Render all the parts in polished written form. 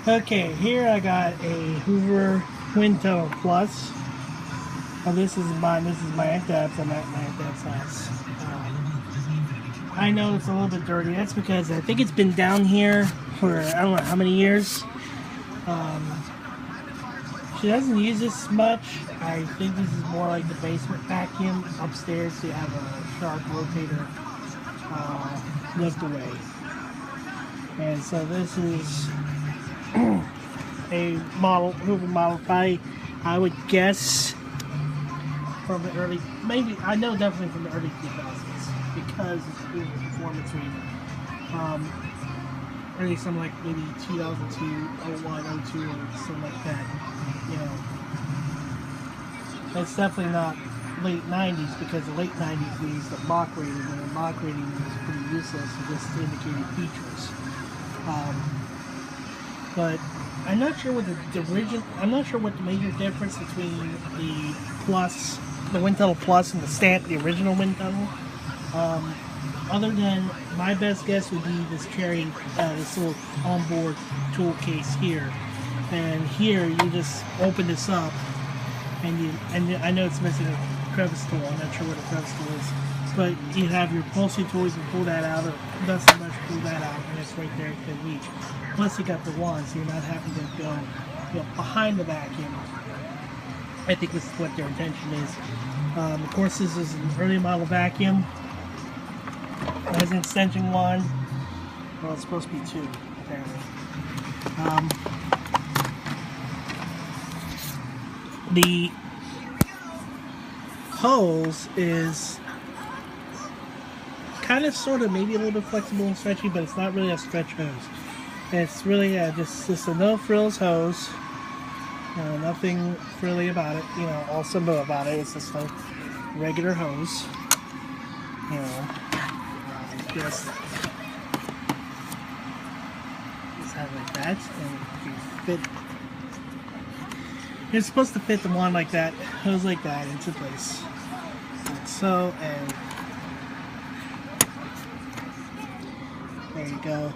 Okay, here I got a Hoover Wind Tunnel Plus. Oh, this is mine. This is my aunt Deb's. I'm at my aunt Deb's house. I know it's a little bit dirty. That's because I think it's been down here for I don't know how many years. She doesn't use this much. I think this is more like the basement vacuum. Upstairs, you have a sharp rotator lift away. And so this is a model, Hoover model, probably, I would guess, from the early, maybe, I know definitely from the early 2000s, because it's Hoover performance rating. Maybe something like maybe 2002, 01, 02, or something like that. You know, it's definitely not late 90s, because the late 90s we used the Mach rating, and the Mach rating was pretty useless and just indicated features. But I'm not sure what the original. I'm not sure what the major difference between the Plus, the Wind Tunnel Plus, and the original Wind Tunnel. Other than my best guess would be this carrying this little onboard tool case here, and here you just open this up, and I know it's missing a crevice tool. I'm not sure what a crevice tool is, but you have your upholstery tools. You pull that out, or dust and brush, pull that out, and it's right there at the reach. Plus, you got the wand, so you're not having to go, behind the vacuum. I think this is what their intention is. Of course, this is an early model vacuum. It has an extension wand. Well, it's supposed to be two, apparently. The hose is kind of, sort of, maybe a little bit flexible and stretchy, but it's not really a stretch hose. It's really just a no frills hose. Nothing frilly about it. All simple about it. It's just a regular hose. Just have it like that, and you fit. It's supposed to fit the wand like that, hose like that, into place. Like so, and there you go.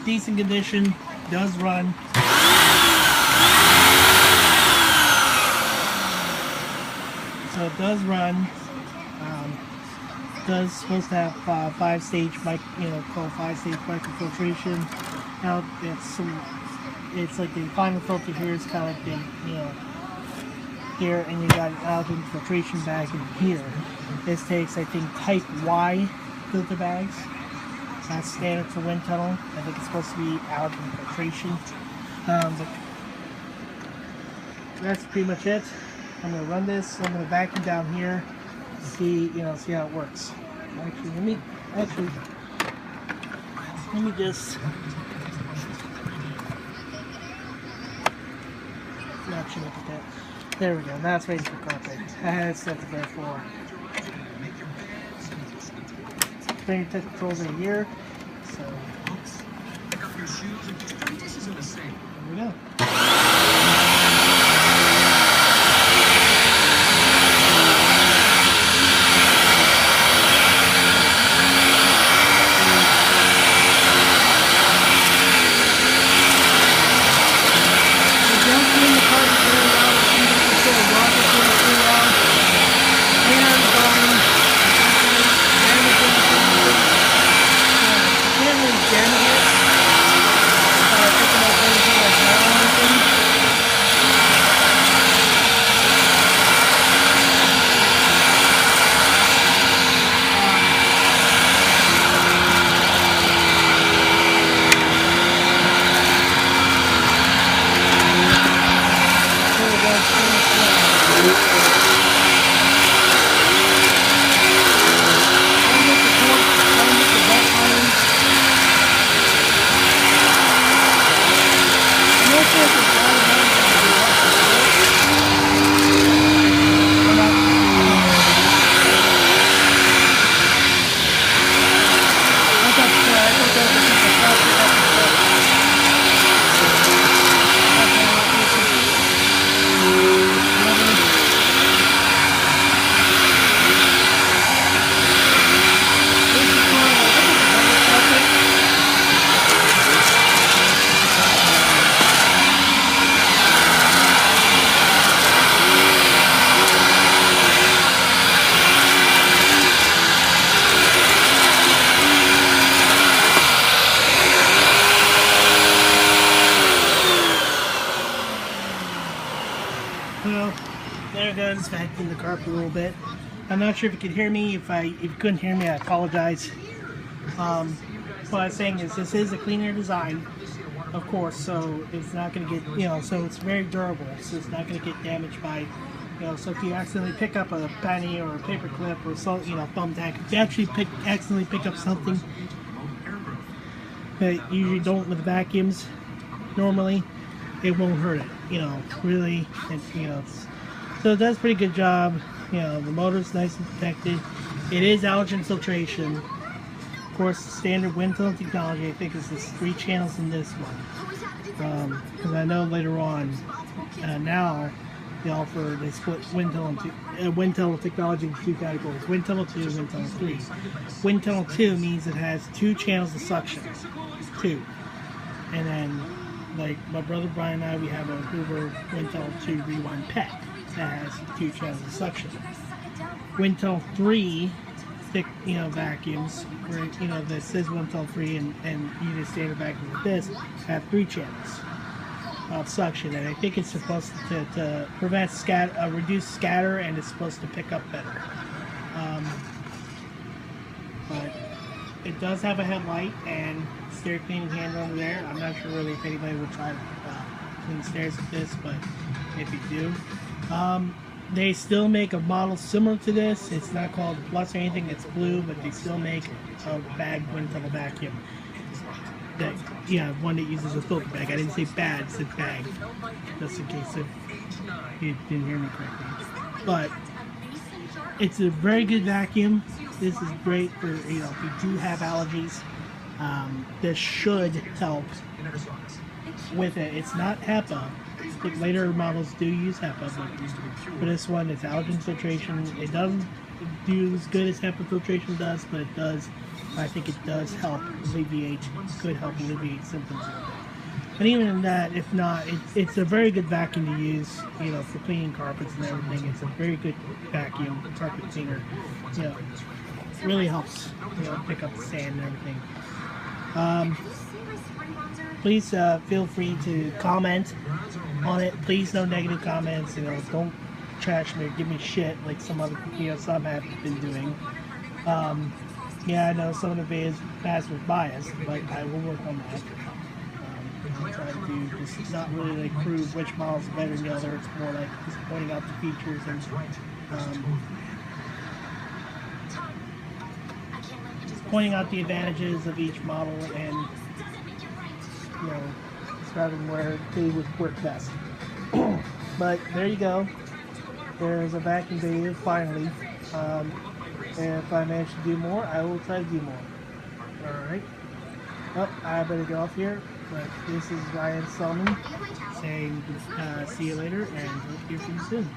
Decent condition, does run. So it does run. Does supposed to have 5-stage called 5-stage microfiltration. Now it's like the final filter here is kind of like the here, and you got an allergen filtration bag in here. This takes, I think, type Y filter bags. That's standard for wind tunnel. I think it's supposed to be allergen filtration. But that's pretty much it. I'm gonna run this. I'm gonna vacuum down here. See how it works. Actually, let me just actually look at that. There we go. Now it's ready for carpet. That's the bare floor. Fingertip controls in here. So there we go. Picking up anything like that. just vacuumed the carpet a little bit. I'm not sure if you could hear me. If you couldn't hear me, I apologize. What I was saying is this is a cleaner design, of course, so it's not going to get, so it's very durable, so it's not going to get damaged by, so if you accidentally pick up a penny or a paper clip or so, thumbtack, if you actually accidentally pick up something that you usually don't with vacuums, normally, it won't hurt it, really, so it does a pretty good job. The motor's nice and protected. It is allergen filtration. Of course, the standard wind tunnel technology, I think, is this 3 channels in this one. Because I know later on, now they split wind tunnel technology into 2 categories: wind tunnel 2 and wind tunnel 3. Wind tunnel 2 means it has 2 channels of suction, 2, and then like my brother Brian and I, we have a Hoover wind tunnel 2 rewind PET that has 2 channels of suction. Wind tunnel 3 thick, vacuums where, that says wind tunnel 3 and you just standard vacuums like this have 3 channels of suction, and I think it's supposed to prevent reduce scatter, and it's supposed to pick up better. But it does have a headlight and stair cleaning handle under there. I'm not sure really if anybody would try to clean stairs with this, but if you do, they still make a model similar to this. It's not called Plus or anything. It's blue, but they still make a bagged wind tunnel vacuum. One that uses a filter bag. I didn't say bad, I said bag, just in case if you didn't hear me correctly. But it's a very good vacuum. This is great for, if you do have allergies. This should help with it. It's not HEPA. I think later models do use HEPA, but for this one, it's allergen filtration. It doesn't do as good as HEPA filtration does, but it does. I think it does help alleviate, could help alleviate symptoms a little bit. And even in that, if not, it's a very good vacuum to use, for cleaning carpets and everything. It's a very good vacuum, carpet cleaner. It really helps, pick up the sand and everything. Please feel free to comment on it. Please, no negative comments. Don't trash me or give me shit like some other, some have been doing. Yeah, I know some of the videos past was biased, but I will work on that. I'm trying to do just not really like prove which model is better than the other. It's more like just pointing out the features and pointing out the advantages of each model and describing where they would work best. But there you go. There's a vacuum video finally. And if I manage to do more, I will try to do more. Alright. Well, I better get off here. But this is Ryan Selman saying see you later and hope to hear from you soon.